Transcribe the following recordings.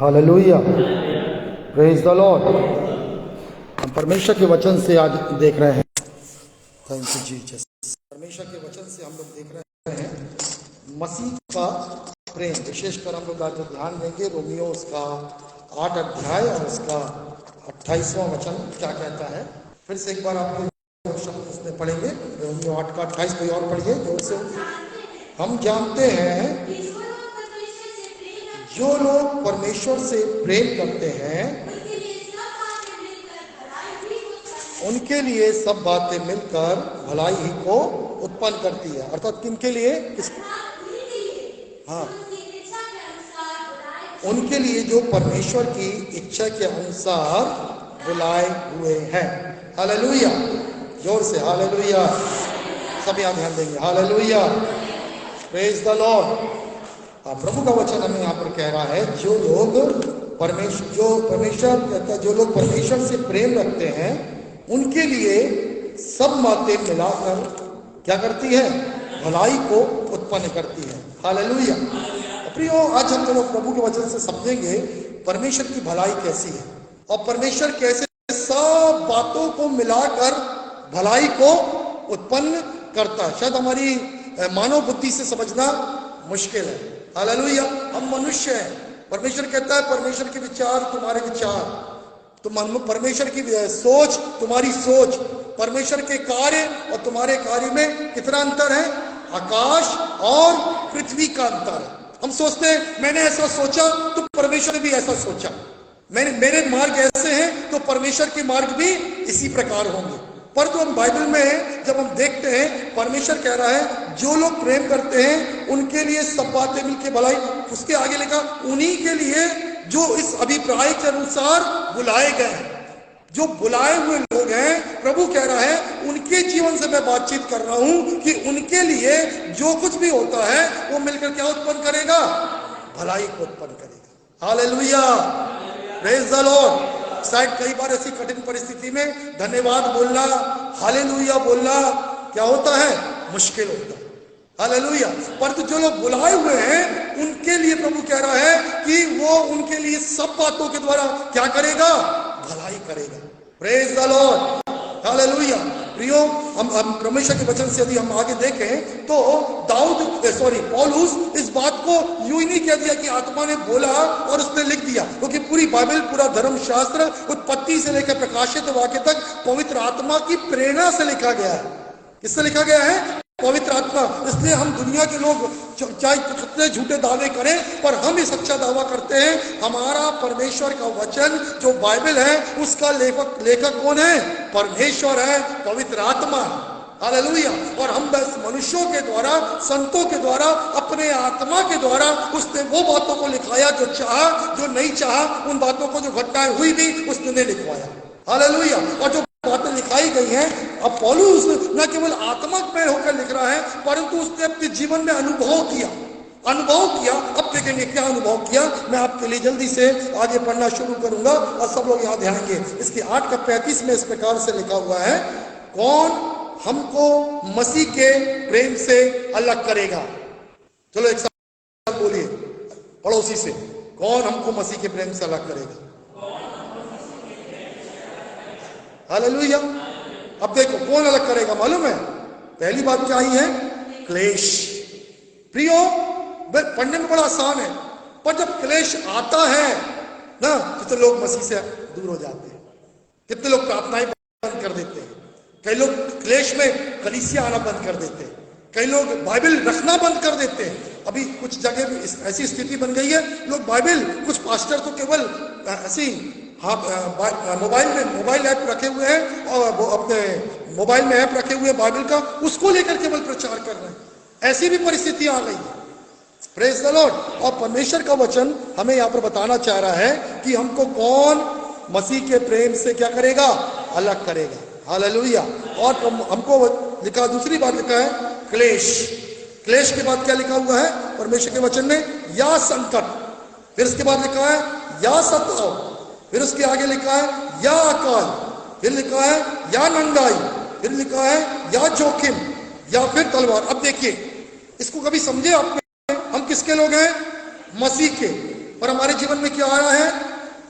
Hallelujah, praise the Lord. हम परमेश्वर के वचन से आज देख रहे हैं, थैंक यू जीसस। परमेश्वर के वचन से हम लोग देख रहे हैं मसीह का प्रेम। विशेषकर हम लोग आज ध्यान देंगे रोमियो उसका 8 अध्याय और उसका 28वां वचन क्या कहता है। फिर से एक बार आपको शब्द उसमें पढ़ेंगे, रोमियो 8 का 28। कोई और पढ़िए जोर से। हम जानते हैं जो लोग परमेश्वर से प्रेम करते हैं उनके लिए सब बातें मिलकर भलाई ही को उत्पन्न करती है। अर्थात किनके लिए? हाँ, उनके लिए जो परमेश्वर की इच्छा के अनुसार बुलाए हुए हैं। हालेलुया, जोर से हालेलुया। सब यहाँ ध्यान देंगे, हालेलुया, प्रेज द लॉर्ड। प्रभु का वचन हमें यहाँ पर कह रहा है जो लोग परमेश्वर से प्रेम रखते हैं उनके लिए सब बातें मिलाकर क्या करती है? भलाई को उत्पन्न करती है। हालेलुया। प्रियो, आज हम लोग प्रभु के वचन से समझेंगे परमेश्वर की भलाई कैसी है और परमेश्वर कैसे सब बातों को मिलाकर भलाई को उत्पन्न करता है। शायद हमारी मानव बुद्धि से समझना मुश्किल है। हालेलुया। हम मनुष्य हैं। परमेश्वर कहता है परमेश्वर के विचार तुम्हारे विचार, परमेश्वर की सोच तुम्हारी सोच, परमेश्वर के कार्य और तुम्हारे कार्य में कितना अंतर है? आकाश और पृथ्वी का अंतर है। हम सोचते हैं मैंने ऐसा सोचा तो परमेश्वर ने भी ऐसा सोचा, मेरे मार्ग ऐसे हैं तो परमेश्वर के मार्ग भी इसी प्रकार होंगे। पर तो हम बाइबल में जब हम देखते हैं परमेश्वर कह रहा है जो लोग प्रेम करते हैं उनके लिए सब बातें मिलकर भलाई। उसके आगे लिखा उन्हीं के लिए जो इस अभिप्राय के अनुसार बुलाए गए हैं। जो बुलाए हुए लोग हैं, प्रभु कह रहा है उनके जीवन से मैं बातचीत कर रहा हूं कि उनके लिए जो कुछ भी होता है वो मिलकर क्या उत्पन्न करेगा? भलाई को उत्पन्न करेगा। Hallelujah, praise the Lord. शायद कई बार ऐसी कठिन परिस्थिति में धन्यवाद बोलना, हालेलुया बोलना क्या होता है? मुश्किल होता है। हालेलुया। पर तो जो लोग बुलाए हुए हैं उनके लिए प्रभु कह रहा है कि वो उनके लिए सब बातों के द्वारा क्या करेगा? भलाई करेगा। Praise the Lord, hallelujah. प्रियो, हम परमेश्वर के वचन से यदि हम आगे देखें तो पौलुस इस बात को यूं ही नहीं कह दिया कि आत्मा ने बोला और उसने लिख दिया, क्योंकि पूरी बाइबल, पूरा धर्मशास्त्र उत्पत्ति से लेकर प्रकाशित वाक्य तक पवित्र आत्मा की प्रेरणा से लिखा गया है। किससे लिखा गया है? पवित्र आत्मा। इसलिए हम दुनिया के लोग चाहे कितने झूठे दावे करें पर हम ही सच्चा दावा करते हैं हमारा परमेश्वर का वचन जो बाइबल है उसका लेखक कौन है? परमेश्वर है, पवित्र आत्मा। हालेलुया। और हम बस मनुष्यों के द्वारा, संतों के द्वारा, अपने आत्मा के द्वारा उसने वो बातों को लिखाया जो चाहा, जो नहीं चाहा उन बातों को, जो घटनाएं हुई भी उसने नहीं लिखवाया। हालेलुया। और जो बातें लिखाई गई हैं, अब पौलुस न केवल आत्मा में होकर लिख रहा है परंतु उसने अपने जीवन में अनुभव किया। अब देखेंगे क्या अनुभव किया। मैं आपके लिए जल्दी से आगे पढ़ना शुरू करूंगा और सब लोग यहाँ ध्यान देंगे। इसके 8 का 35 में इस प्रकार से लिखा हुआ है, कौन हमको मसीह के प्रेम से अलग करेगा? चलो एक साथ बोलिए पड़ोसी से, कौन हमको मसीह के प्रेम से अलग करेगा? हालेलुया। अब देखो कौन अलग करेगा मालूम है? पहली बात क्या आई है? क्लेश। प्रियो, पढ़ने में बड़ा आसान है पर जब क्लेश आता है ना, कितने लोग मसीह से दूर हो जाते हैं, कितने लोग प्रार्थनाएं बंद कर देते हैं, कई लोग क्लेश में कलीसिया आना बंद कर देते हैं, कई लोग बाइबल रखना बंद कर देते हैं। अभी कुछ जगह भी ऐसी स्थिति बन गई है, लोग बाइबल, कुछ पास्टर तो केवल ऐसी मोबाइल ऐप रखे हुए हैं और वो अपने मोबाइल में ऐप रखे हुए हैं बाइबल का, उसको लेकर केवल प्रचार कर रहे हैं। ऐसी भी परिस्थिति आ गई है। Praise the Lord. और परमेश्वर का वचन हमें यहाँ पर बताना चाह रहा है कि हमको कौन मसीह के प्रेम से क्या करेगा? अलग करेगा। हालेलुया। और हमको लिखा, दूसरी बात लिखा है क्लेश। क्लेश के बाद क्या लिखा हुआ है परमेश्वर के वचन में? या संकट। फिर इसके बाद लिखा है या सताव। फिर उसके आगे लिखा है या अकाल। फिर लिखा है या नंगाई। फिर लिखा है या जोखिम, या फिर तलवार। अब देखिए इसको कभी समझे आपने, हम किसके लोग हैं? मसीह के। और हमारे जीवन में क्या आया है?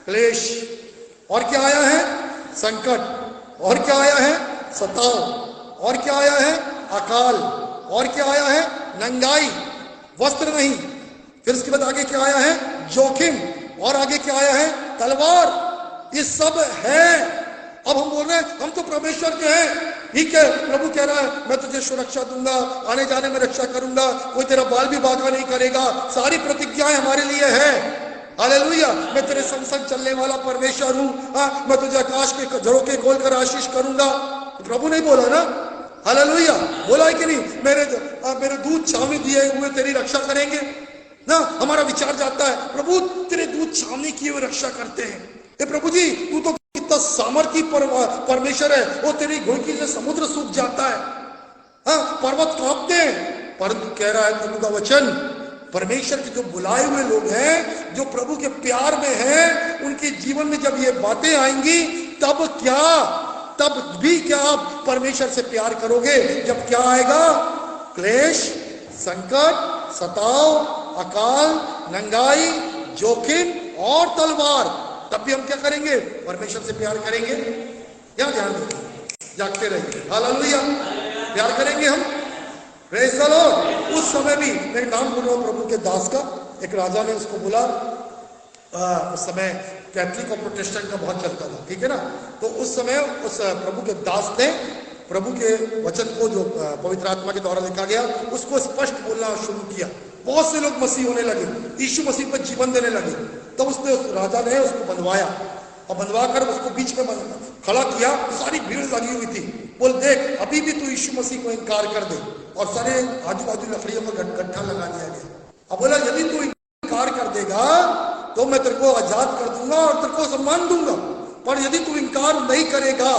क्लेश। और क्या आया है? संकट। और क्या आया है? सताव। और क्या आया है? अकाल। और क्या आया है? नंगाई, वस्त्र नहीं। फिर उसके बाद आगे क्या आया है? जोखिम। और आगे क्या आया है? तलवार। ये सब है। अब हम बोल रहे हैं हम तो परमेश्वर के हैं, ठीक है। प्रभु कह रहा है मैं तुझे सुरक्षा दूंगा, आने जाने में रक्षा करूंगा, कोई तेरा बाल भी बांका नहीं करेगा। सारी प्रतिज्ञाएं हमारे लिए है। हालेलुया। मैं तेरे संग संग चलने वाला परमेश्वर हूं। मैं तुझे आकाश के झरोखे खोलकर आशीष करूंगा। तो प्रभु नहीं बोला ना? हालेलुया। बोला है कि नहीं? मेरे दूत छावनी दिए हुए तेरी रक्षा करेंगे ना। हमारा विचार जाता है प्रभु तेरे दूत छावनी किए हुए रक्षा करते हैं। ए प्रभु जी तू तो कितना सामर्थी परमेश्वर है। वो तेरी घोड़की से समुद्र सूख जाता है, हाँ, पर्वत कांपते हैं। परंतु कह रहा है प्रभु का वचन, परमेश्वर के जो बुलाए हुए लोग हैं, जो प्रभु के प्यार में हैं, उनके जीवन में जब ये बातें आएंगी तब भी क्या आप परमेश्वर से प्यार करोगे? जब क्या आएगा? क्लेश, संकट, सताव, अकाल, नंगाई, जोखिम और तलवार, तब भी हम क्या करेंगे? परमेश्वर से प्यार करेंगे। क्या ध्यान देंगे, जागते रहेंगे। हालेलुया। प्यार करेंगे हम। Praise the Lord. उस समय भी मैं नाम बोल रहा हूं प्रभु के दास का, एक राजा ने उसको बोला, उस समय कैथलिक और प्रोटेस्टेंट का बहुत चलता था, ठीक है ना। तो उस समय उस प्रभु के दास ने प्रभु के वचन को जो पवित्र आत्मा के द्वारा लिखा गया उसको स्पष्ट बोलना शुरू किया। बहुत से लोग मसीह होने लगे, यीशु मसीह पर जीवन देने लगे। तब उसने उस राजा ने उसको बंधवाया और बंधवा कर उसको बीच में खड़ा किया। सारी भीड़ लगी हुई थी। बोल देख अभी भी तू यीशु मसीह को इनकार कर दे। और सारे आजू बाजू लकड़ियों में गड्ढा लगा दिया गया। अब बोला यदि तू इनकार कर देगा तो मैं तेरे को आजाद कर दूंगा और तेरे को सम्मान दूंगा, पर यदि तू इनकार नहीं करेगा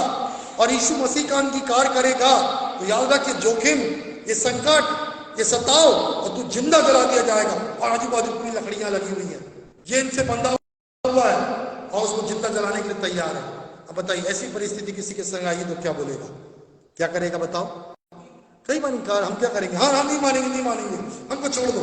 और यीशु मसीह का अंगीकार करेगा तो याद रख ये जोखिम, ये संकट, ये सताव, और तू जिंदा जला दिया जाएगा। और आजू बाजू पूरी लकड़ियां लगी हुई है, ये इनसे बंधा हुआ है और उसको जिंदा जलाने के लिए तैयार है। अब बताइए ऐसी परिस्थिति किसी के संग आई तो क्या बोलेगा, क्या करेगा? बताओ। कई बार इनकार, हम क्या करेंगे? हाँ हम नहीं मानेंगे, हमको छोड़ दो,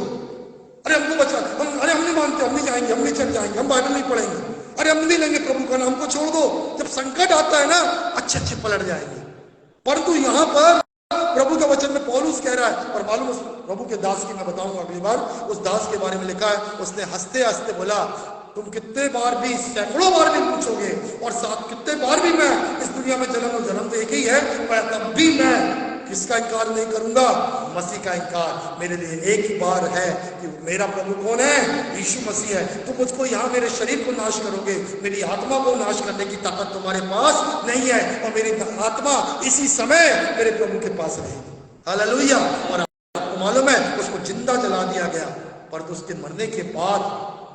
अरे हमको बचा, अरे हम नहीं मानते, हम नहीं जाएंगे, हम नहीं चल जाएंगे, हम बाइबल नहीं पढ़ेंगे, अरे हम नहीं लेंगे प्रभु का नाम, हमको छोड़ दो। जब संकट आता है ना अच्छे पलट जाएंगे। परंतु यहाँ पर प्रभु के वचन में पौलुस कह रहा है, और मालूम उस प्रभु के दास की मैं बताऊंगा अगली बार, उस दास के बारे में लिखा है, उसने हंसते हंसते बोला तुम कितने बार भी, सैकड़ों बार भी पूछोगे और साथ कितने बार भी मैं इस दुनिया में जन्म तो एक ही है, पर तब भी मैं किसका इनकार नहीं करूंगा? मसीह का इनकार। मेरे लिए एक ही बार है कि मेरा प्रभु कौन है? यीशु मसीह है। तुम मुझको यहाँ मेरे शरीर को नाश करोगे, मेरी आत्मा को नाश करने की ताकत तुम्हारे पास नहीं है, और मेरी आत्मा इसी समय मेरे प्रभु के पास रहेगी। हालेलुया। और आपको मालूम है उसको जिंदा जला दिया गया, पर उसके मरने के बाद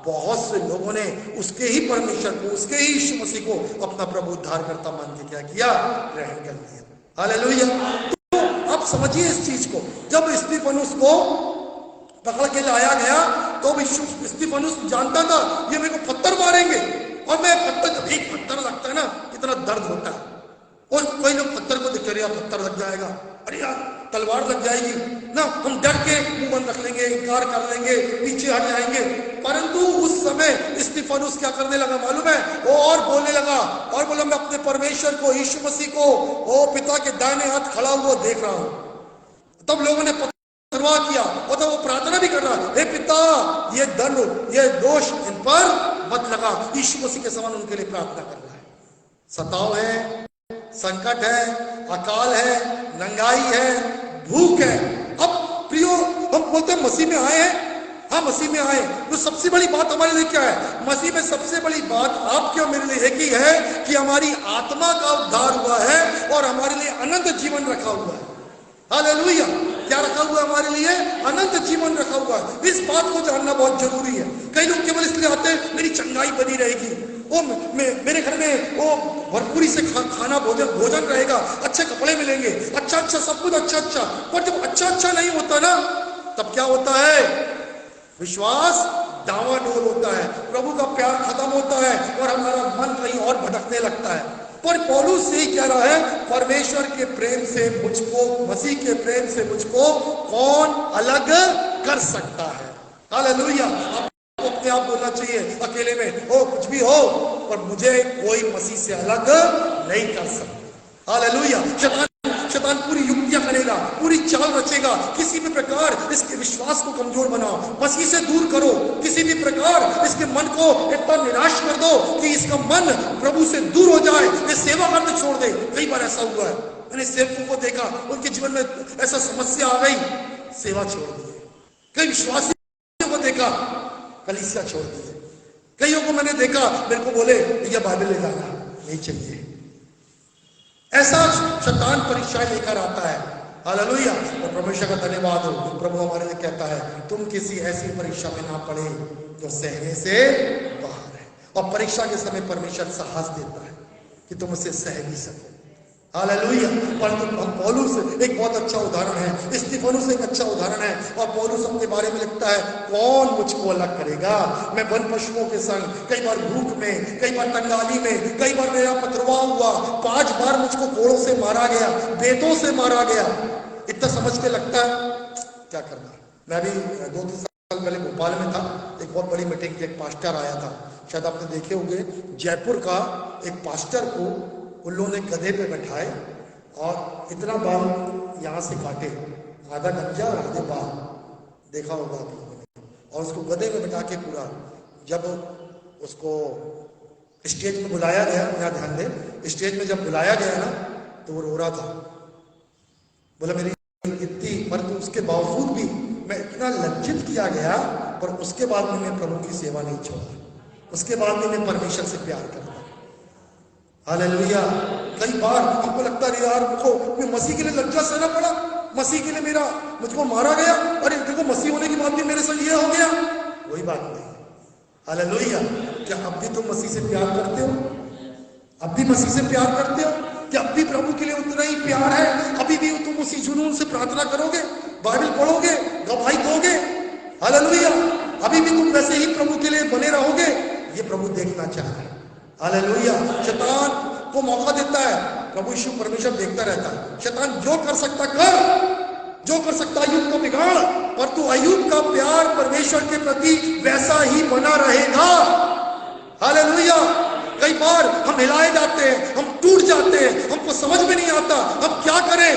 बहुत से लोगों ने उसके ही परमेश्वर को, उसके ही यीशु मसीह को अपना प्रभु उद्धारकर्ता मान के क्या किया? ग्रहण कर लिया। हालेलुया। अब समझिए इस चीज को, जब स्तिफनुस को पकड़ के लाया गया तो स्तिफनुस जानता था ये मेरे को पत्थर मारेंगे, और मैं पत्थर, जब एक पत्थर लगता है ना कितना दर्द होता है। और कई लोग पत्थर को देख रहे, पत्थर लग जाएगा, अरे यार तलवार लग जाएगी ना, हम डर के मुंह बंद रख लेंगे, इनकार कर लेंगे, पीछे हट जाएंगे। परंतु उस समय स्तिफनुस क्या करने लगा मालूम है? वो और बोलने लगा और बोला मैं अपने परमेश्वर को, यीशु मसीह को, वो पिता के दाहिने हाथ खड़ा हुआ देख रहा हूं। तब लोगों ने परवाह किया, और तब वो प्रार्थना भी कर रहा, हे पिता ये दंड, ये दोष इन पर मत लगा। यीशु मसीह के समान उनके लिए प्रार्थना कर रहा है। सताव है, संकट है, अकाल है, नंगाई है, भूख है। अब प्रियो हम बोलते हैं मसीह में आए हैं, हाँ मसीह में आए, तो सबसे बड़ी बात हमारे लिए क्या है? मसीह में सबसे बड़ी बात आपके और मेरे लिए एक ही है कि हमारी आत्मा का उद्धार हुआ है और हमारे लिए अनंत जीवन रखा हुआ है। हालेलुया। क्या रखा हुआ है हमारे लिए? अनंत जीवन रखा हुआ है। इस बात को जानना बहुत जरूरी है। कई लोग केवल इसलिए आते हैं मेरी चंगाई बनी रहेगी, वो मेरे घर में वो भरपूरी से खाना भोजन रहेगा, अच्छे कपड़े मिलेंगे, अच्छा सब कुछ अच्छा। पर जब अच्छा नहीं होता ना, तब क्या होता है? विश्वास डावाडोल होता है, प्रभु का प्यार खत्म होता है और हमारा मन कहीं और भटकने लगता है। पर पौलुस यही कह रहा है, परमेश्वर के प्रेम से मुझको, मसीह के प्रेम से मुझको कौन अलग कर सकता है? हालेलुया। आपको अपने आप बोलना चाहिए अकेले में, ओ कुछ भी हो पर मुझे कोई मसीह से अलग नहीं कर सकता। हालेलुया। शैतान पूरी युक्तियां करेगा, पूरी चाल रचेगा, किसी भी प्रकार इसके विश्वास को कमजोर बनाओ, मसीह से दूर करो, किसी भी प्रकार इसके मन को इतना निराश कर दो कि इसका मन प्रभु से दूर हो जाए, ये सेवा करना छोड़ दे। कई बार ऐसा हुआ है, मैंने सेवकों को देखा, उनके जीवन में ऐसा समस्या आ गई, सेवा छोड़ दी। कई विश्वासियों को देखा, कलीसिया छोड़ दी। कईयों को मैंने देखा, मेरे को बोले भैया बाइबल ले जाना नहीं चाहिए। ऐसा शैतान परीक्षाएं लेकर आता है। हालेलुया। और परमेश्वर का धन्यवाद हो, प्रभु हमारे लिए कहता है तुम किसी ऐसी परीक्षा में ना पड़े जो सहने से बाहर है। और परीक्षा के समय परमेश्वर साहस देता है कि तुम उसे सह भी सको। हालेलुया। परंतु पौलुस एक बहुत अच्छा उदाहरण है, स्तिफनुस एक अच्छा उदाहरण है। और पौलुस अपने बारे में लिखता है, कौन मुझको अलग करेगा, मैं वन पशुओं के संग, कई बार भूख में, कई बार तंगाली में, कई बार मेरा पथरवाह हुआ, 5 बार मुझको कोड़ों से मारा गया, बेतों से मारा गया। इतना समझ के लगता है क्या करना। मैं भी 2-3 साल पहले भोपाल में था, एक बहुत बड़ी मीटिंग थी, एक पास्टर आया था, शायद आपने देखे होंगे। जयपुर का एक पास्टर को उन लोगों ने गधे पे बैठाए और इतना बाल यहाँ से काटे, आधा गंजा और आधे बाल, देखा होगा आप लोगों ने। और उसको गधे पे बैठा के पूरा, जब उसको स्टेज में बुलाया गया, यहाँ ध्यान दे, स्टेज में जब बुलाया गया ना तो वो रो रहा था। बोला मेरी इतनी, परंतु उसके बावजूद भी मैं इतना लज्जित किया गया, पर उसके बाद मैंने प्रभु की सेवा नहीं छोड़ा, उसके बाद मैंने परमेश्वर से प्यार कर। हालेलुया। कई बार हमको लगता है यार मुझको मसीह के लिए लज्जा सहना पड़ा, मसीह के लिए मेरा मुझको मारा गया, अरे देखो मसीह होने की बात भी मेरे संग ये हो गया। वही बात नहीं। हालेलुया। क्या अब भी तुम मसीह से प्यार करते हो? अब भी मसीह से प्यार करते हो? क्या अब भी प्रभु के लिए उतना ही प्यार है? अभी भी तुम उसी जुनून से प्रार्थना करोगे, बाइबल पढ़ोगे, गवाही दोगे? हालेलुया। अभी भी तुम वैसे ही प्रभु के लिए बने रहोगे? ये प्रभु देखना चाह रहे हैं। हालेलुया। शैतान को मौका देता है, प्रभु यीशु परमेश्वर देखता रहता है। शैतान जो कर सकता कर, जो कर सकता अय्यूब को बिगाड़, पर तू अय्यूब का प्यार परमेश्वर के प्रति वैसा ही बना रहेगा। हालेलुया। कई बार हम हिलाए जाते हैं, हम टूट जाते हैं, हमको समझ में नहीं आता हम क्या करें।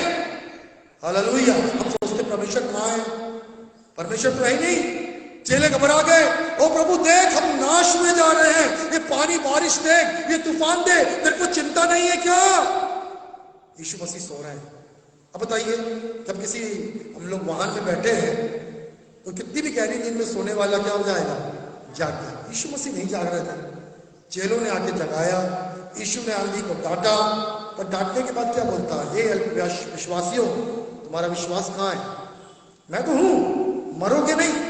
हालेलुया। हम सोचते परमेश्वर कहाँ है, परमेश्वर तो है ही नहीं। चेले घबरा गए, ओ प्रभु देख हम नाश में जा रहे हैं, ये पानी बारिश देख, ये तूफान दे, तेरे को चिंता नहीं है क्या? यीशु मसीह सो रहे हैं। अब बताइए, जब किसी हम लोग वाहन में बैठे हैं तो कितनी भी गहरी नींद में सोने वाला क्या हो जाएगा, जाग गया। यीशु मसीह नहीं जाग रहे थे, चेलों ने आके जगाया। यीशु ने आंधी को डांटा, पर डांटने के बाद क्या बोलता है, ये विश्वासियों तुम्हारा विश्वास कहाँ है? मैं तो हूं, मरोगे नहीं।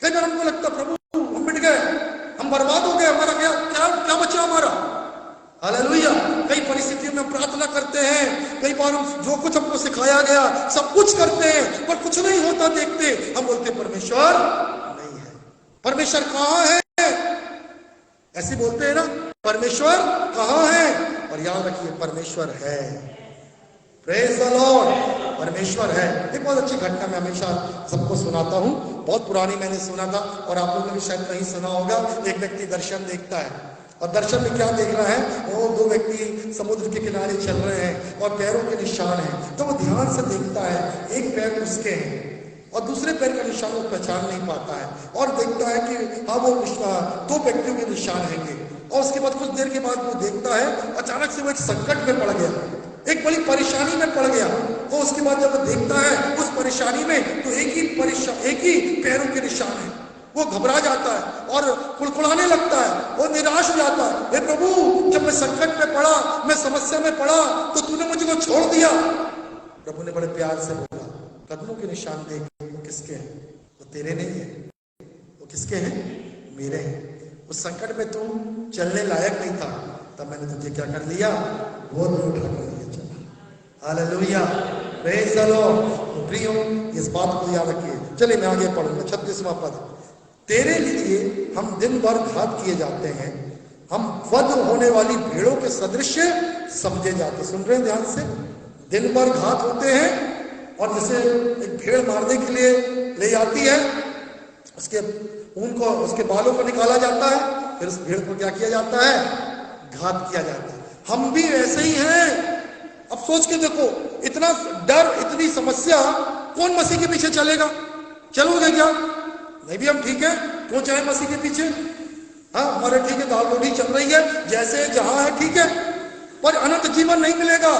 कई बार हमको लगता प्रभु हम मिट गए, हम बर्बाद हो गए, हमारा क्या क्या क्या बचा हमारा। हालेलुया। कई परिस्थितियों में हम प्रार्थना करते हैं, कई बार हम जो कुछ हमको सिखाया गया सब कुछ करते हैं, पर कुछ नहीं होता देखते, हम बोलते परमेश्वर नहीं है, परमेश्वर कहाँ है, ऐसे बोलते हैं ना, परमेश्वर कहाँ है। और याद रखिए परमेश्वर है। Praise the Lord. परमेश्वर है। एक बहुत अच्छी घटना मैं हमेशा सबको सुनाता हूँ, बहुत पुरानी मैंने सुना था और आप लोगों ने भी शायद कहीं सुना होगा। एक व्यक्ति दर्शन देखता है और दर्शन में क्या देख रहा है, वो 2 व्यक्ति समुद्र के किनारे चल रहे हैं और पैरों के निशान हैं। तो वो ध्यान से देखता है, एक पैर उसके हैं और दूसरे पैर का निशान वो पहचान नहीं पाता है और देखता है कि हाँ वो 2 व्यक्तियों के निशान हैंगे। और उसके बाद कुछ देर के बाद वो देखता है अचानक से वो एक संकट में पड़ गया, एक बड़ी परेशानी में पड़ गया। तो उसके बाद जब वो देखता है उस परेशानी में तो एक ही पैरों के निशान है। वो घबरा जाता है और कुड़कुड़ाने लगता है, वो निराश हो जाता है। हे प्रभु, जब मैं संकट में पड़ा, मैं समस्या में पड़ा तो तूने मुझे को छोड़ दिया। प्रभु ने बड़े प्यार से बोला, कदमों के निशान देख, वो किसके हैं? वो तेरे नहीं है, वो किसके हैं? मेरे हैं। उस संकट में तू चलने लायक नहीं था, तब मैंने तुझे क्या कर लिया, गोद में उठा कर लिया चला। हालेलुया। Praise the Lord. तो प्रियो, इस बात को याद रखिए। चलिए मैं आगे पढ़ूंगा 36वां पद। तेरे लिए हम दिन भर घात किए जाते हैं, हम वध होने वाली भेड़ों के सदृश समझे जाते। सुन रहे हैं ध्यान से, दिन भर घात होते हैं और जैसे एक भेड़ मारने के लिए ले जाती है, उसके उनको उसके बालों को निकाला जाता है, फिर उस भेड़ को क्या किया जाता है? घात किया जाता है। हम भी वैसे ही हैं। अब सोच के देखो, इतना डर, इतनी समस्या, कौन मसीह के पीछे चलेगा? चलोगे क्या? नहीं भी हम ठीक है, क्यों चाहे मसीह के पीछे? हाँ, हमारे ठीक है, दाल रोटी चल रही है, जैसे जहां है ठीक है, पर अनंत जीवन नहीं मिलेगा।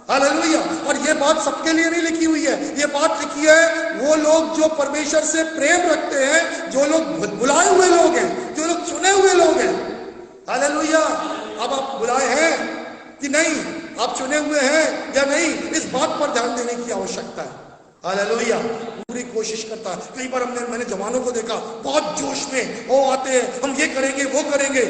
हालेलुया। और ये बात सबके लिए नहीं लिखी हुई है, ये बात लिखी है वो लोग जो परमेश्वर से प्रेम रखते हैं, जो लोग बुलाए हुए लोग हैं, जो लोग चुने हुए लोग हैं। हालेलुया। अब आप बुलाए हैं कि नहीं, आप चुने हुए हैं या नहीं, इस बात पर ध्यान देने की आवश्यकता है। हालेलुया। पूरी कोशिश करता है। कई बार मैंने जवानों को देखा, बहुत जोश में वो आते हैं, हम ये करेंगे वो करेंगे।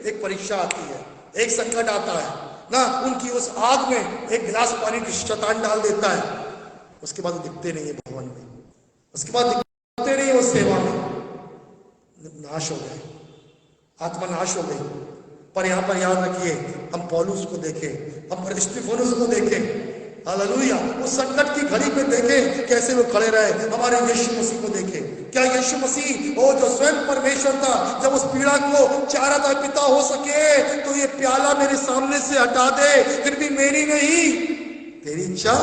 एक परीक्षा आती है, एक संकट आता है ना, उनकी उस आग में एक गिलास पानी की शैतान डाल देता है, उसके बाद दिखते नहीं है भवन में, उसके बाद दिखते नहीं है उस सेवा में, नाश हो गए, आत्मा नाश हो गई। पर यहां पर याद रखिए, हम पौलुस को देखें, हम स्तिफनुस को देखें, हालेलुया, उस संकट की घड़ी में देखें कैसे वो खड़े रहे। हमारे यीशु मसीह को देखें, क्या यीशु मसीह वो जो स्वयं परमेश्वर था, जब उस पीड़ा को चाह रहा था, पिता हो सके तो ये प्याला मेरे सामने से हटा दे, फिर भी मेरी नहीं तेरी इच्छा।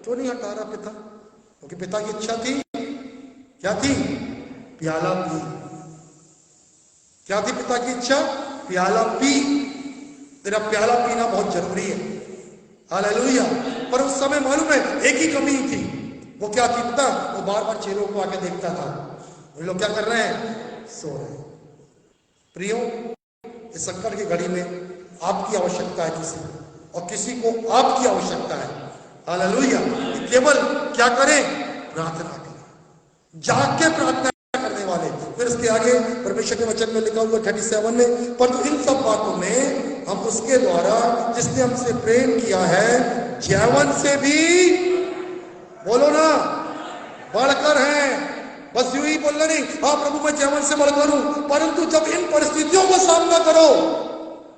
क्यों नहीं हटा रहा पिता? क्योंकि पिता की इच्छा थी, क्या थी? प्याला पी। क्या थी पिता की इच्छा? प्याला पी। तेरा प्याला पीना बहुत जरूरी है। हालेलुया। पर उस समय मालूम है एक ही कमी थी, वो क्या थी पता? वो बार बार चेलों को आके देखता था, वो लोग क्या कर रहे हैं? सो रहे हैं। प्रियो, इस संकट की घड़ी में आपकी आवश्यकता है किसी को, और किसी को आपकी आवश्यकता है। हालेलुया। केवल क्या करें? प्रार्थना करें, जाग के प्रार्थना करने वाले। फिर इसके आगे परमेश्वर के वचन में लिखा हुआ 37 में, पर तो इन सब बातों में हम उसके द्वारा जिसने हमसे प्रेम किया है जीवन से भी, बोलो ना, बढ़कर हैं। बस यूं ही बोलना नहीं, हाँ प्रभु मैं जीवन से बढ़कर हूं, परंतु जब इन परिस्थितियों का सामना करो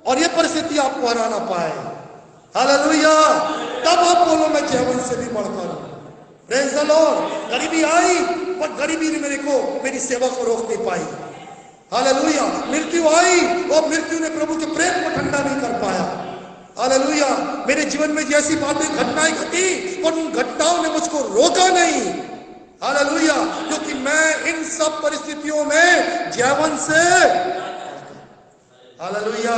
और ये परिस्थिति आपको हरा ना पाए, हालेलुया, तब आप बोलो मैं जीवन से भी बढ़कर हूं। Praise the Lord. गरीबी आई, पर गरीबी ने मेरी सेवा को रोक नहीं पाई। हालेलुया। मृत्यु आई और मृत्यु ने प्रभु के प्रेम को ठंडा नहीं कर पाया। हालेलुया। मेरे जीवन में जैसी बातें घटनाएं घटी, पर उन घटनाओं ने मुझको रोका नहीं। हालेलुया। क्योंकि मैं इन सब परिस्थितियों में जीवन से, हालेलुया,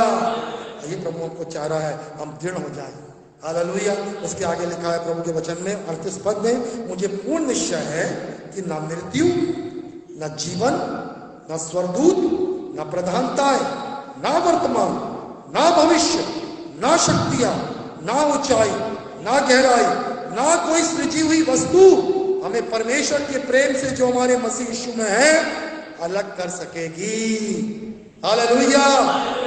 ये प्रभु हमको चाह रहा है हम दृढ़ हो जाए। हालेलुया। उसके आगे लिखा है प्रभु के वचन में 38 पद में, मुझे पूर्ण निश्चय है कि ना मृत्यु, ना जीवन, ना स्वर्गदूत, ना प्रधानताएं, ना वर्तमान, ना भविष्य, ना शक्तियां, ना ऊंचाई, ना गहराई, ना कोई सृजी हुई वस्तु हमें परमेश्वर के प्रेम से जो हमारे मसीह यीशु में है अलग कर सकेगी। हालेलुया।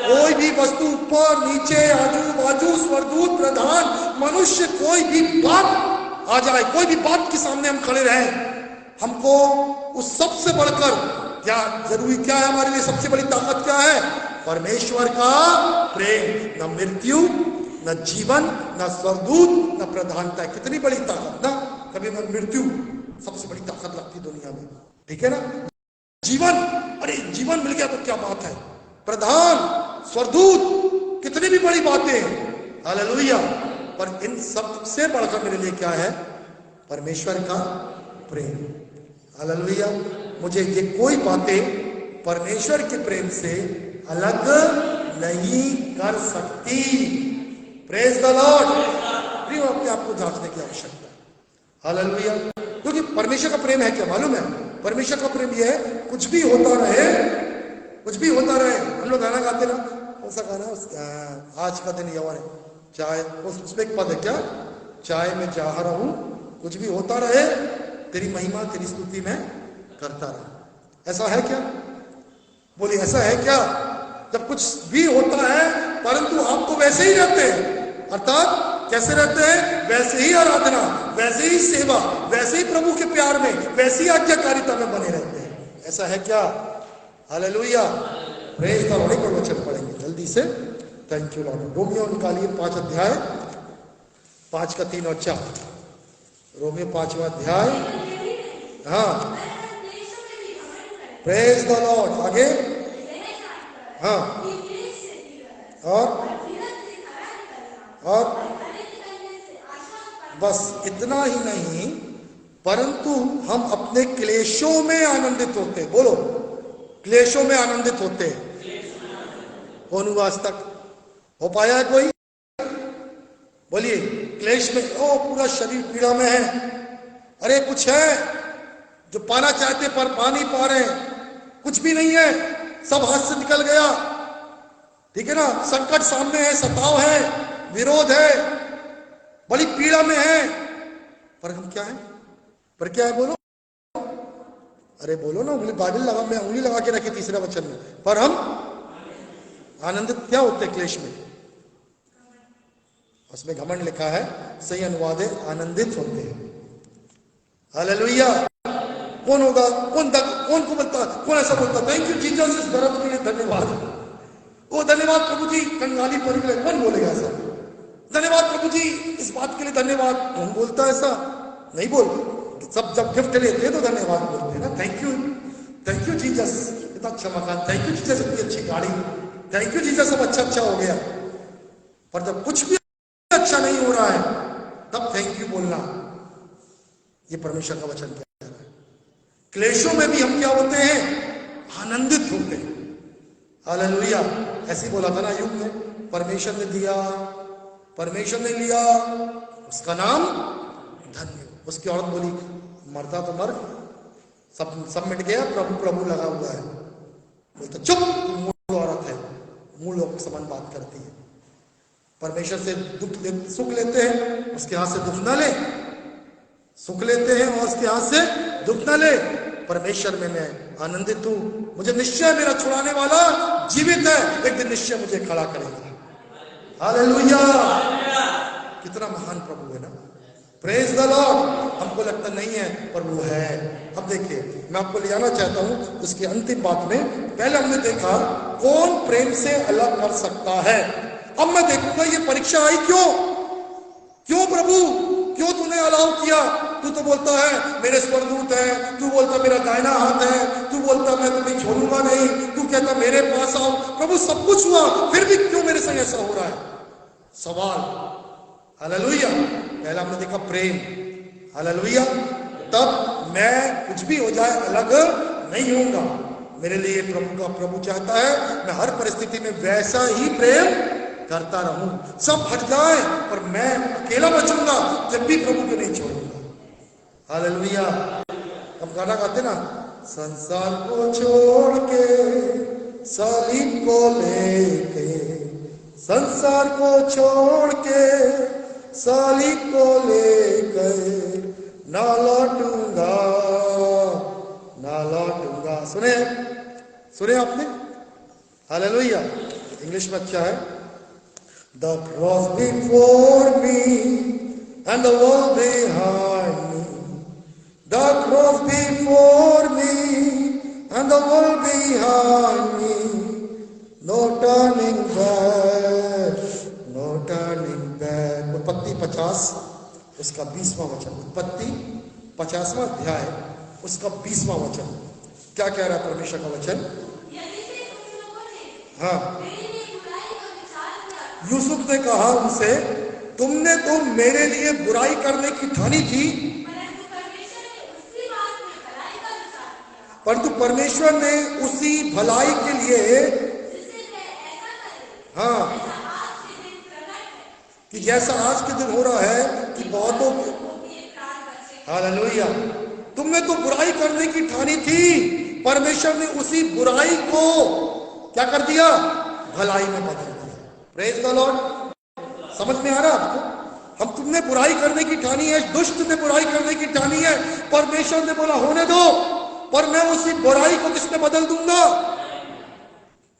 कोई भी वस्तु, ऊपर नीचे, आजू बाजू, स्वर्गदूत, प्रधान, मनुष्य, कोई भी बात आ जाए, कोई भी बात के सामने हम खड़े रहें, हमको उस सबसे बढ़कर क्या जरूरी, क्या है हमारे लिए सबसे बड़ी ताकत क्या है? परमेश्वर का प्रेम। न मृत्यु, न जीवन, न स्वर्गदूत, न प्रधानता। कितनी बड़ी ताकत ना। कभी मृत्यु सबसे बड़ी ताकत लगती दुनिया में, ठीक है ना। जीवन, अरे जीवन मिल गया तो क्या बात है। प्रधान, स्वर्गदूत, कितनी भी बड़ी बातें हैं। हालेलुया। पर इन सब से बढ़कर मेरे लिए क्या है? परमेश्वर का प्रेम। हालेलुया। मुझे ये कोई बातें परमेश्वर के प्रेम से अलग नहीं कर सकती। Praise the Lord. प्रिय, अपने आप को जांचने की आवश्यकता है। हालेलुया। क्योंकि परमेश्वर का प्रेम है क्या मालूम है? परमेश्वर का प्रेम यह है, कुछ भी होता रहे, कुछ भी होता रहे। हम लोग गाना गाते ना, कौन सा गाना? आज का दिन यौवन है, चाहे उसमें एक पद है क्या? चाहे मैं जहां रहूं, कुछ भी होता रहे, तेरी महिमा तेरी स्तुति में करता रहा। ऐसा है क्या? बोलिए, ऐसा है क्या? जब कुछ भी होता है परंतु आप तो वैसे ही रहते हैं। अर्थात कैसे रहते हैं? वैसे ही आराधना, वैसे ही सेवा, वैसे ही प्रभु के प्यार में, वैसे ही आज्ञाकारिता में बने रहते हैं। ऐसा है क्या? हालेलुया। Praise the Lord. एक वचन पढ़ेंगे जल्दी से। Thank you Lord. रोमियो निकालिए 5 अध्याय, 5 का 3 और 4। रोमियो 5वां अध्याय, हाँ प्रेज द लॉर्ड। आगे, हाँ, और बस इतना ही नहीं, परंतु हम अपने क्लेशों में आनंदित होते हैं। बोलो, क्लेशों में आनंदित होते हैं। कौन हुआ आज तक? हो पाया है कोई? बोलिए, क्लेश में, ओ पूरा शरीर पीड़ा में है, अरे कुछ है जो पाना चाहते पर पा नहीं पा रहे, कुछ भी नहीं है, सब हाथ से निकल गया, ठीक है ना, संकट सामने है, सताव है, विरोध है, बड़ी पीड़ा में है, पर हम क्या है? पर क्या है? बोलो, अरे बोलो ना, उंगली बाइबल लगा, मैं उंगली लगा के रखी तीसरे वचन में, पर हम आनंदित क्या होते हैं क्लेश में? उसमें घमंड लिखा है, सही अनुवाद है आनंदित होते हैं। हालेलुया। कौन होगा? कौन को बोलता? कौन ऐसा बोलता? थैंक यू जीसस इस दर्द के लिए धन्यवाद, ओ धन्यवाद प्रभु जी, कंगाली पर निकले, कौन बोलेगा ऐसा? धन्यवाद प्रभु जी इस बात के लिए धन्यवाद, कौन बोलता है ऐसा? नहीं बोल। सब जब गिफ्ट लेते हैं तो धन्यवाद बोलते हैं ना, थैंक यू जीसस, इतना अच्छा मकान, थैंक यू जीसस इतनी अच्छी गाड़ी, थैंक यू जीसस सब अच्छा हो गया। पर जब कुछ भी अच्छा नहीं हो रहा है तब थैंक यू बोलना, ये परमेश्वर का वचन कह रहा है। क्लेशों में भी हम क्या होते हैं? आनंदित होते हैं। हालेलुया। ऐसे बोला था ना युग में, परमेश्वर ने दिया, परमेश्वर ने लिया, उसका नाम धन्य। उसकी औरत बोली, मरता तो मर, सब मिट गया, प्रभु प्रभु लगा हुआ है। बोलता चुप, मूल औरत है, मूल लोग समान बात करती है। परमेश्वर से सुख लेते हैं, उसके हाथ से दुख ना ले, सुख लेते हैं और उसके हाथ से दुख ना ले। परमेश्वर में मैं आनंदित हूं, मुझे निश्चय मेरा छुड़ाने वाला जीवित है, एक दिन निश्चय मुझे खड़ा करेगा। हालेलुया। कितना महान प्रभु है ना, प्रेज द लॉर्ड। हमको लगता नहीं है पर वो है। अब देखिए, मैं आपको ले जाना चाहता हूं उसकी अंतिम बात में। पहले हमने देखा कौन प्रेम से अलग कर सकता है, अब मैं देखूंगा ये परीक्षा आई क्यों प्रभु, क्यों तूने अलाउ किया? तू तो बोलता है मेरे स्वर्गदूत है, तू बोलता मेरा दाहिना हाथ है, तू बोलता मैं तुम्हें छोड़ूंगा नहीं, तू कहता मेरे पास आओ। प्रभु सब कुछ हुआ, फिर भी क्यों मेरे संग ऐसा हो रहा है? सवाल। हालेलुया। पहला हमने देखा प्रेम। हालेलुया। तब मैं कुछ भी हो जाए अलग नहीं होऊंगा। मेरे लिए प्रभु चाहता है मैं हर परिस्थिति में वैसा ही प्रेम करता रहूं। सब हट जाए पर मैं अकेला बचूंगा, जब भी प्रभु को नहीं छोड़ूंगा। हालेलुया। हम गाना गाते ना, संसार को छोड़ के सलीब को लेके, संसार को छोड़ के सलीब को लेके ना लौटूंगा, ना लौटूंगा। सुने आपने? हालेलुया। इंग्लिश में अच्छा है, the cross before me and the world behind me, the cross before me and the world behind me, no turning back, no turning back। उत्पत्ति 50 उसका 20वां वचन, उत्पत्ति 50वां अध्याय उसका 20वां वचन क्या कह रहा है परमेश्वर का वचन? हाँ, यूसुफ ने कहा उनसे, तुमने तो मेरे लिए बुराई करने की ठानी थी, परंतु परमेश्वर ने उसी भलाई के लिए, हाँ, कि जैसा आज के दिन हो रहा है कि बहुतों, हालेलुया, तुमने तो बुराई करने की ठानी थी, परमेश्वर ने उसी बुराई को क्या कर दिया? भलाई में बदल दिया। Praise the Lord. समझ में आ रहा आपको? हम तुमने बुराई करने की ठानी है, दुष्ट ने बुराई करने की ठानी है, परमेश्वर ने बोला होने दो, पर मैं उसी बुराई को किसने बदल दूंगा?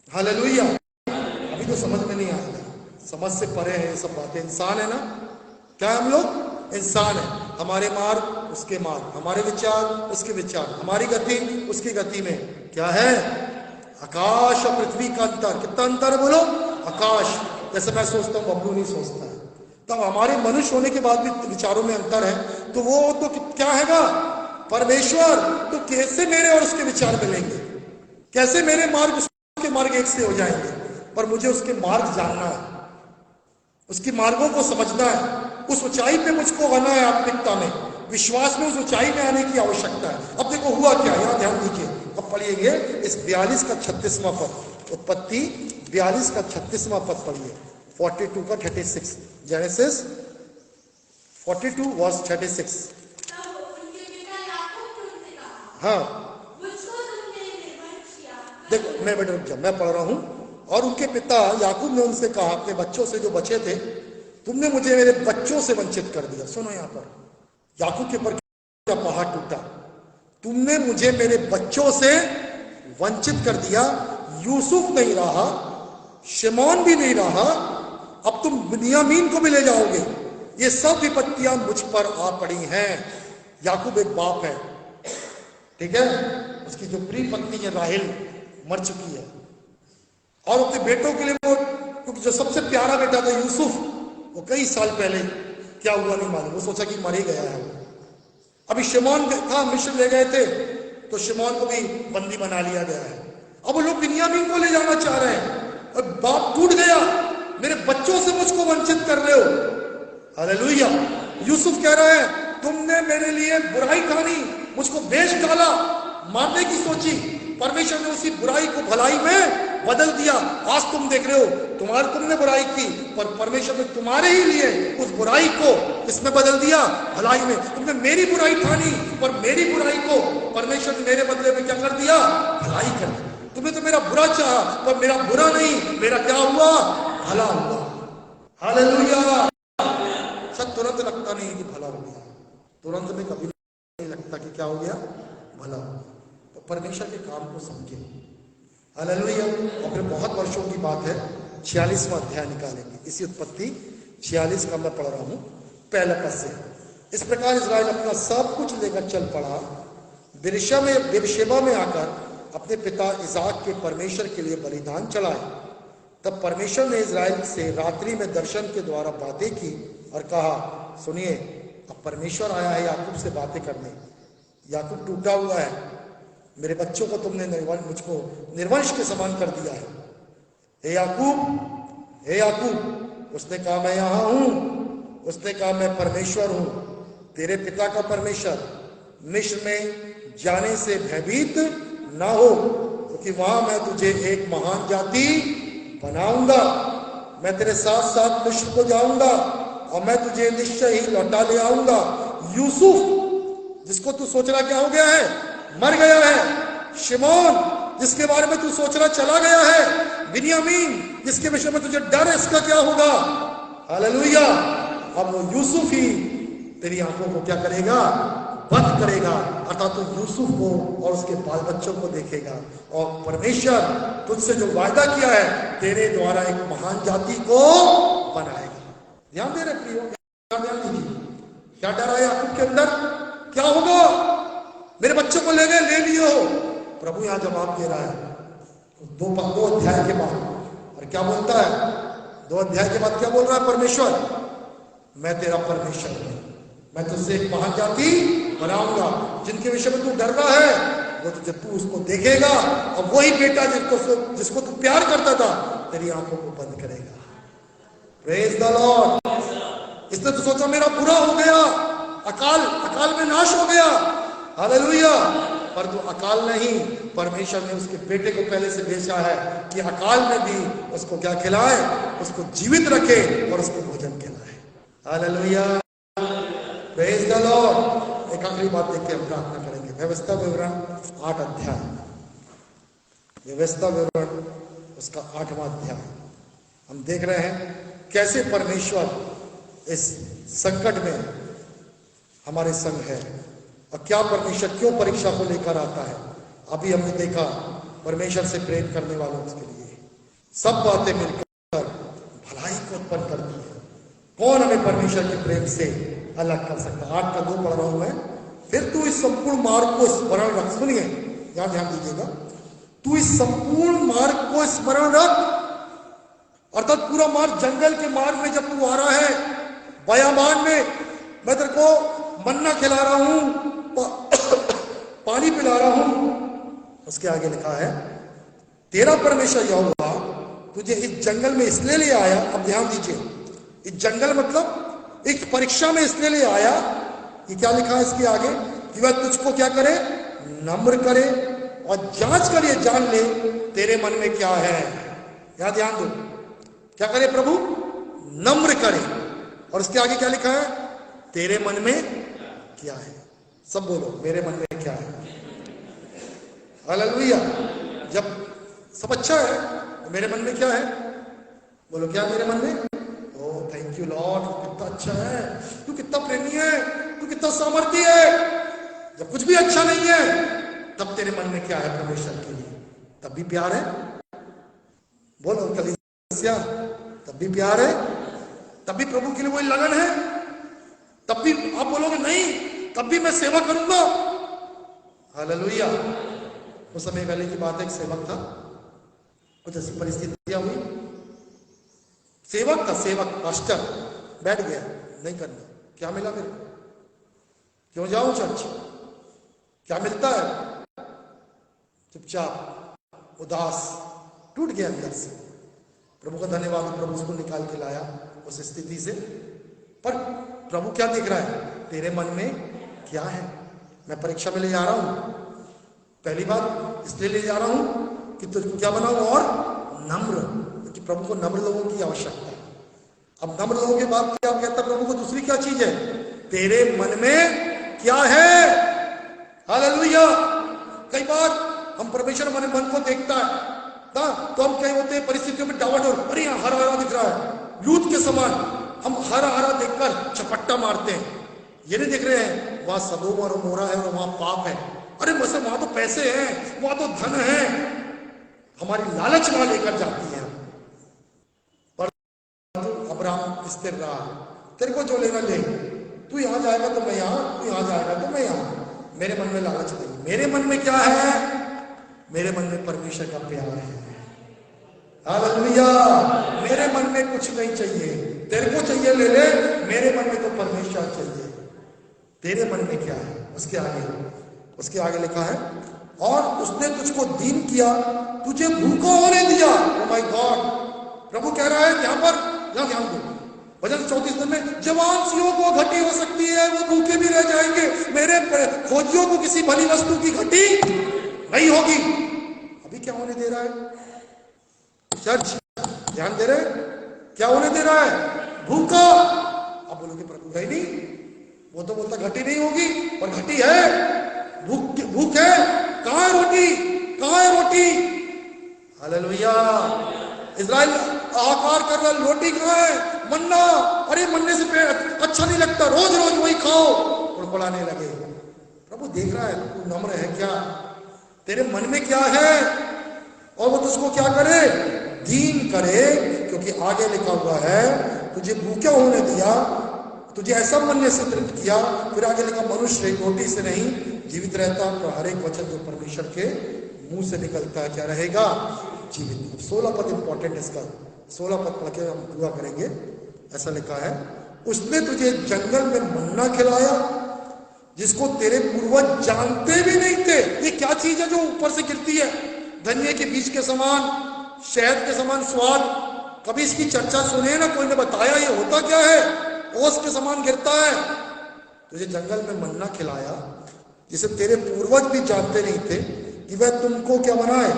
हालेलुया। अभी तो समझ में नहीं आएगा, समझ से परे है ये सब बातें। इंसान है ना, क्या हम लोग इंसान है, हमारे मार्ग उसके मार्ग, हमारे विचार उसके विचार, हमारी गति उसकी गति में क्या है? आकाश और पृथ्वी का अंतर। कितना अंतर है बोलो? आकाश। जैसे मैं सोचता हूँ बबलू नहीं सोचता है, तब हमारे मनुष्य होने के बाद भी विचारों में अंतर है, तो वो तो क्या हैगा? परमेश्वर। तो कैसे मेरे और उसके विचार मिलेंगे? कैसे मेरे मार्ग उसके मार्ग एक से हो जाएंगे? पर मुझे उसके मार्ग जानना है, उसके मार्गों को समझना है, उस ऊंचाई पे मुझको आना है। आत्मिकता में, विश्वास में उस ऊंचाई में आने की आवश्यकता है। अब देखो हुआ क्या, यहां ध्यान दीजिए। अब पढ़िएंगे इस 42 का 36वां पद, उत्पत्ति 42 का 36वां पद पढ़िए, 42 का 36, जेनेसिस 42 वर्स 36। हाँ देखो, मैं बेटा रुक जा, मैं पढ़ रहा हूं। और उनके पिता याकूब ने उनसे कहा, अपने बच्चों से जो बचे थे, तुमने मुझे मेरे बच्चों से वंचित कर दिया। सुनो यहां पर याकूब के ऊपर क्या पहाड़ टूटा। तुमने मुझे मेरे बच्चों से वंचित कर दिया। यूसुफ नहीं रहा, शिमोन भी नहीं रहा, अब तुम बिन्यामीन को भी ले जाओगे। ये सब विपत्तियां मुझ पर आ पड़ी हैं। याकूब एक बाप है, ठीक है, उसकी जो प्रिय पत्नी है राहेल मर चुकी है, और अपने बेटों के लिए वो, क्योंकि जो सबसे प्यारा बेटा था यूसुफ, वो कई साल पहले क्या हुआ नहीं मालूम, वो सोचा कि मर ही गया है। अभी शिमोन था, मिस्र ले गए थे, तो शिमोन को भी बंदी बना लिया गया है। अब वो लोग बिन्यामीन को ले जाना चाह रहे हैं, और बाप टूट गया, मेरे बच्चों से मुझको वंचित कर रहे हो। हालेलुया। यूसुफ कह रहा है, तुमने मेरे लिए बुराई ठानी, मुझको बेच डाला, मारने की सोची, परमेश्वर ने उसी बुराई को भलाई में बदल दिया। आज तुम देख रहे हो, तुमने बुराई की, पर परमेश्वर ने तुम्हारे ही लिए उस बुराई को इसमें बदल दिया भलाई में। तुमने मेरी बुराई ठानी, पर मेरी बुराई को परमेश्वर ने मेरे बदले में क्या कर दिया? भलाई कर दी। तुमने तो मेरा बुरा चाहा, पर मेरा बुरा नहीं, मेरा क्या हुआ? भला हुआ। हालेलुया। सब तुरंत लगता नहीं कि भला हो गया, तुरंत में कभी नहीं लगता कि क्या हो गया? भला हो गया। तो परमेश्वर के काम को समझे। हालेलुया। और फिर बहुत वर्षों की बात है, 46वां अध्याय निकालेंगे, इसी उत्पत्ति 46 का मैं पढ़ रहा हूं, पहला पद से। इस प्रकार इस्राएल अपना सब कुछ लेकर चल पड़ा, बेरशेबा में आकर अपने पिता इसाक के परमेश्वर के लिए बलिदान चढ़ाए। तब परमेश्वर ने इस्राएल से रात्रि में दर्शन के द्वारा बातें की और कहा, सुनिए, अब परमेश्वर आया है याकूब से बातें करने। याकूब टूटा हुआ है, मेरे बच्चों को तुमने मुझको निर्वंश के समान कर दिया है। हे याकूब, हे याकूब। उसने कहा, मैं यहां हूं। उसने कहा, मैं परमेश्वर हूं, तेरे पिता का परमेश्वर। मिस्र में जाने से भयभीत ना हो, क्योंकि वहां मैं तुझे एक महान जाति बनाऊंगा। मैं तेरे साथ साथ मिस्र को जाऊंगा, और मैं तुझे निश्चय ही लौटा ले आऊंगा। यूसुफ, जिसको तू सोच रहा क्या हो गया है, मर गया है। शिमोन, जिसके बारे में तू सोच रहा चला गया है। बिन्यामीन, जिसके विषय में तुझे डर है इसका क्या होगा। हालेलुया। अब वो यूसुफ ही तेरी आंखों को क्या करेगा? बंद करेगा, अर्थात तो यूसुफ को और उसके बाल बच्चों को देखेगा, और परमेश्वर तुझसे जो वायदा किया है, तेरे द्वारा एक महान जाति को बनाएगा। ध्यान दे रहे प्रियो, ध्यान दीजिए। क्या डर है याकूब के अंदर? क्या होगा? मेरे बच्चों को ले गए, ले लिए हो। प्रभु यहां जवाब दे रहा है दो अध्याय के बाद। और क्या बोलता है? 2 अध्याय के बाद क्या बोल रहा है परमेश्वर? मैं तेरा परमेश्वर हूं, मैं तुझसे एक महान जाति बनाऊंगा। जिनके विषय में तू डर रहा है, वो तुझे, तू उसको देखेगा, और वही बेटा जिसको तू प्यार करता था, तेरी आंखों को बंद करेगा। Praise the Lord. इसने तो सोचा मेरा बुरा हो गया, अकाल में नाश हो गया। हालेलुया। पर तो अकाल नहीं, परमेश्वर ने उसके बेटे को पहले से भेजा है कि अकाल में भी उसको क्या खिलाए? उसको जीवित रखे और उसको भोजन खिलाए। हालेलुया। Praise the Lord. एक आखिरी बात देख के हम प्रार्थना करेंगे। व्यवस्था विवरण 8 अध्याय, व्यवस्था विवरण उसका 8वां अध्याय। हम देख रहे हैं कैसे परमेश्वर इस संकट में हमारे संग है, और क्या परमेश्वर क्यों परीक्षा को लेकर आता है। अभी हमने देखा परमेश्वर से प्रेम करने वालों के लिए सब बातें मिलकर भलाई को उत्पन्न करती है। कौन हमें परमेश्वर के प्रेम से अलग कर सकता? 8 का 2 पढ़ रहा हूं मैं। फिर तू इस संपूर्ण मार्ग को स्मरण रख। सुनिए, यहां ध्यान दीजिएगा। तू इस संपूर्ण मार्ग को स्मरण रख, अर्थात पूरा मार्ग, जंगल के मार्ग में जब तू आ रहा है, बयाबान में मैं तेरे को मन्ना खिला रहा हूं, पानी पिला रहा हूं। उसके आगे लिखा है, तेरा परमेश्वर यहोवा तुझे इस जंगल में इसलिए ले आया। अब ध्यान दीजिए, इस जंगल मतलब एक परीक्षा में इसलिए ले आया। ये क्या लिखा है इसके आगे, कि वह तुझको क्या करे, नम्र करे और जांच कर ये जान ले तेरे मन में क्या है। यहां ध्यान दो, क्या करे प्रभु, नम्र करे। और उसके आगे क्या लिखा है, तेरे मन में क्या है। सब बोलो, मेरे मन में क्या है। हालेलुया। जब सब अच्छा है तो मेरे मन में क्या है, बोलो क्या मेरे मन में। ओह थैंक यू लॉर्ड, कितना अच्छा है तू, कितना प्रेमी है तू, कितना सामर्थ्य है। जब कुछ भी अच्छा नहीं है तब तेरे मन में क्या है परमेश्वर के लिए, तब भी प्यार है। बोलो कलीसिया, तब भी प्यार है, तब भी प्रभु के लिए वही लगन है, तब भी आप बोलोगे नहीं तब भी मैं सेवा करूंगा। हालेलुया। उस समय पहले की बात है, एक सेवक था, कुछ ऐसी परिस्थितियां हुई, सेवक था, सेवक पास्टर बैठ गया, नहीं करना, क्या मिला मेरे को, क्यों जाऊं चर्च, क्या मिलता है, चुपचाप उदास, टूट गया अंदर से। प्रभु का धन्यवाद, प्रभु उसको निकाल के लाया उस स्थिति से। पर प्रभु क्या देख रहा है, तेरे मन में क्या है। मैं परीक्षा में ले जा रहा हूं, पहली बात इसलिए ले जा रहा हूं कि तुझको क्या बनाऊं, और नम्र, क्योंकि प्रभु को नम्र लोगों की आवश्यकता है। अब नम्र लोगों के बाद क्या कहता है प्रभु को, दूसरी क्या चीज है, तेरे मन में क्या है। हालेलुया। कई बार हम परमेश्वर हमारे मन को देखता है तो हम कहीं होते हैं परिस्थितियों में डावाडोल, अरे यहाँ हरा हरा दिख रहा है, लूत के समान हम हरा हरा देखकर चपट्टा मारते हैं। ये नहीं देख रहे हैं वहां सदोम और मोरा है और वहां पाप है, अरे बस वहां तो पैसे हैं, वहां तो धन है, हमारी लालच वहां लेकर जाती है। पर अब्राहम स्थिर रहा, तेरे को जो लेना ले, तू यहां जाएगा तो मैं यहां, तू यहां जाएगा तो मैं यहां, मेरे मन में लालच नहीं। मेरे मन में क्या है, मेरे मन में परमेश्वर का प्यार है। हालेलुया। मेरे मन में कुछ नहीं चाहिए, तेरे को चाहिए ले ले, मेरे मन में तो परमेश्वर चाहिए। तेरे मन में क्या है, उसके आगे लिखा है, और उसने तुझको दीन किया, तुझे भूखा होने दिया। ओ माय गॉड, प्रभु कह रहा है यहां पर, यहां ध्यान दो, भजन 34 में, जवान सियों को घटी हो सकती है, वो भूखे भी रह जाएंगे, मेरे खोजियों को किसी भली वस्तु की घटी नहीं होगी। अभी क्या होने दे रहा है चर्च, ध्यान दे रहे, क्या होने दे रहा है, भूखा। अब बोलोगे प्रभु है नहीं, वो तो बोलता घटी नहीं होगी, और घटी है, भूख है, कहां है रोटी, कहां है रोटी। हालेलुया। इजराइल आकार कर रहा, रोटी कहां है, मन्ना, अरे मन्ने से पेट अच्छा नहीं लगता, रोज रोज वही खाओ, उड़पड़ाने लगे। प्रभु देख रहा है तू नम्र है क्या, तेरे मन में क्या है, और वो तुझको क्या करे, दीन करे। क्योंकि आगे लिखा हुआ है, तुझे भूखा होने दिया, तुझे ऐसा मन से तृप्त किया। फिर आगे लिखा, मनुष्य रोटी से नहीं जीवित रहता, तो हर एक वचन जो परमेश्वर के मुंह से निकलता है क्या रहेगा, जीवित। 16 पद इंपॉर्टेंट है इसका, 16 पद पढ़ के हम पूरा करेंगे। ऐसा लिखा है, उसने तुझे जंगल में मन्ना खिलाया, जिसको तेरे पूर्वज जानते भी नहीं थे। ये क्या चीज है जो ऊपर से गिरती है, धनिये के बीज के समान, शहद के समान स्वाद। कभी इसकी चर्चा सुने ना, कोई ने बताया ये होता क्या है, ओस के समान गिरता है। तुझे जंगल में मन्ना खिलाया, जिसे तेरे पूर्वज भी जानते नहीं थे कि वह तुमको क्या बनाए,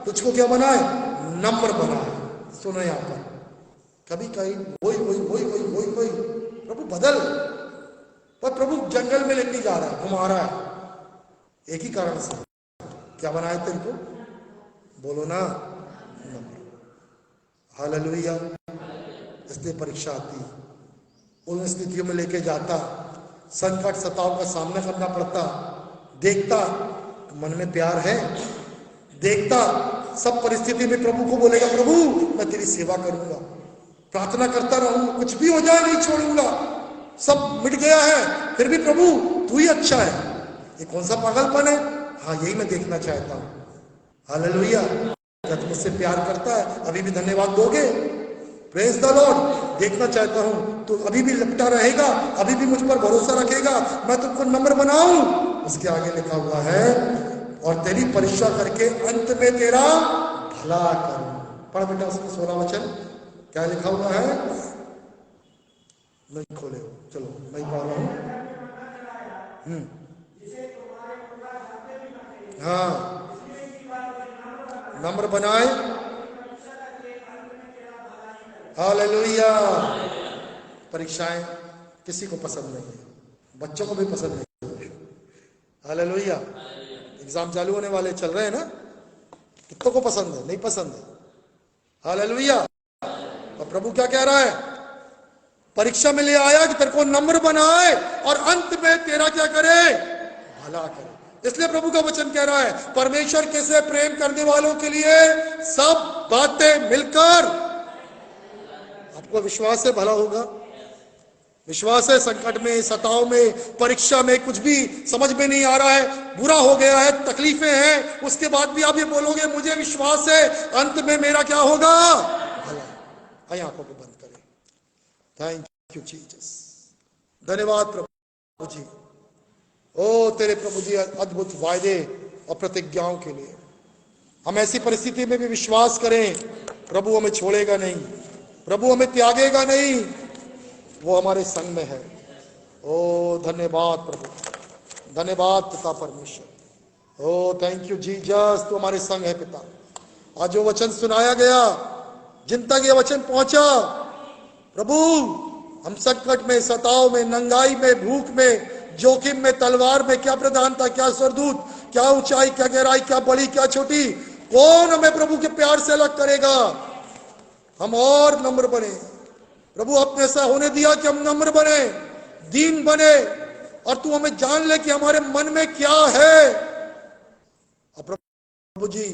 तुझको क्या बनाए, नम्र बनाए। सुनो यहां पर, कभी कहीं वही वही वही वही वही वही प्रभु बदल, पर प्रभु जंगल में लेके जा रहा है, घुमा रहा है, एक ही कारण से, क्या बनाए तेरे को, बोलो ना, नम्र। हालेलुया। इसलिए परीक्षा आती, उन स्थितियों में लेके जाता, संकट सताव का सामना करना पड़ता, देखता तो मन में प्यार है, देखता सब परिस्थिति में प्रभु को बोलेगा, प्रभु मैं तेरी सेवा करूंगा, प्रार्थना करता रहूंगा, कुछ भी हो जाए नहीं छोड़ूंगा, सब मिट गया है फिर भी प्रभु तू ही अच्छा है। ये कौन सा पागलपन है, हाँ यही मैं देखना चाहता हूं। हालेलुया। क्या तुम मुझसे प्यार करता है, अभी भी धन्यवाद दोगे, प्रेज द लॉर्ड। देखना चाहता हूं तो अभी भी लिपटा रहेगा, अभी भी मुझ पर भरोसा रखेगा, मैं तुमको नम्र बनाऊं। उसके आगे लिखा हुआ है, और तेरी परीक्षा करके अंत में तेरा भला करूं। पढ़ बेटा उसमें 16 वचन क्या लिखा हुआ है? नहीं खोले हो, चलो मैं पढ़ रहा हूं। हाँ, नम्र बनाए। हालेलुया। परीक्षाएं किसी को पसंद नहीं है, बच्चों को भी पसंद नहीं है। हालेलुया। एग्जाम चालू होने वाले चल रहे हैं ना, कितनों को पसंद है? नहीं पसंद है। हालेलुया। और प्रभु क्या कह रहा है? परीक्षा में ले आया कि तेरे को नम्र बनाए और अंत में तेरा क्या करे? भला करे। इसलिए प्रभु का वचन कह रहा है परमेश्वर कैसे प्रेम करने वालों के लिए सब बातें मिलकर। आपको विश्वास है भला होगा? विश्वास है संकट में, सताव में, परीक्षा में कुछ भी समझ में नहीं आ रहा है, बुरा हो गया है, तकलीफें हैं, उसके बाद भी आप ये बोलोगे मुझे विश्वास है अंत में मेरा क्या होगा? भला। आइए आंखों को बंद करें। Thank you Jesus. धन्यवाद प्रभु जी। ओ तेरे प्रभु जी अद्भुत वायदे और प्रतिज्ञाओं के लिए। हम ऐसी परिस्थिति में भी विश्वास करें प्रभु हमें छोड़ेगा नहीं, प्रभु हमें त्यागेगा नहीं, वो हमारे संग में है। ओ धन्यवाद प्रभु, धन्यवाद पिता परमेश्वर। ओ थैंक यू जीसस, तू हमारे संग है पिता। आज जो वचन सुनाया गया, जिन तक ये वचन पहुंचा प्रभु, हम संकट में, सताव में, नंगाई में, भूख में, जोखिम में, तलवार में, क्या प्रधानता, क्या स्वरदूत, क्या ऊंचाई, क्या गहराई, क्या बड़ी, क्या छोटी, कौन हमें प्रभु के प्यार से अलग करेगा? हम और नम्र बने प्रभु, अपने ऐसा होने दिया कि हम नम्र बने, दीन बने, और तू हमें जान ले कि हमारे मन में क्या है। और प्रभु जी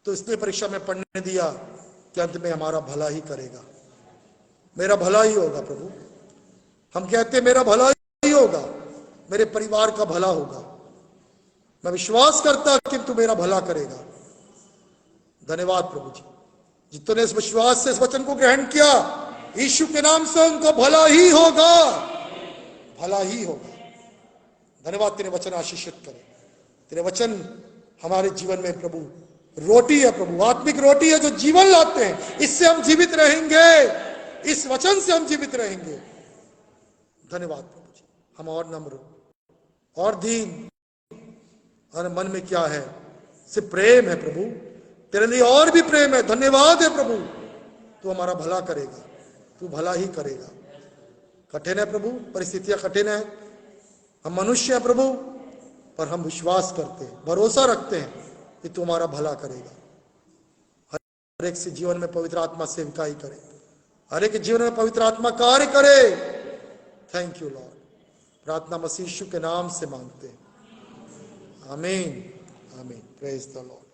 तो इसलिए परीक्षा में पढ़ने दिया कि अंत में हमारा भला ही करेगा, मेरा भला ही होगा। प्रभु हम कहते मेरा भला ही होगा, मेरे परिवार का भला होगा, मैं विश्वास करता कि तू मेरा भला करेगा। धन्यवाद प्रभु जी, जितने इस विश्वास से इस वचन को ग्रहण किया, यीशु के नाम से उनको भला ही होगा, भला ही होगा। धन्यवाद, तेरे वचन आशीषित करे। तेरे वचन हमारे जीवन में प्रभु रोटी है प्रभु, आत्मिक रोटी है जो जीवन लाते हैं। इससे हम जीवित रहेंगे, इस वचन से हम जीवित रहेंगे। धन्यवाद प्रभु जी। हम और नम्र और दीन, और मन में क्या है? सिर्फ प्रेम है प्रभु, तेरे लिए और भी प्रेम है। धन्यवाद है प्रभु, तू हमारा भला करेगा, तू भला ही करेगा। कठिन है प्रभु, परिस्थितियां कठिन है, हम मनुष्य हैं प्रभु, पर हम विश्वास करते हैं, भरोसा रखते हैं कि तू हमारा भला करेगा। हर एक से जीवन में पवित्र आत्मा सेवकाई करे, हर एक जीवन में पवित्र आत्मा कार्य करे। Thank you Lord. प्रार्थना मसीह यीशु के नाम से मांगते हैं, आमीन आमीन। Praise the Lord.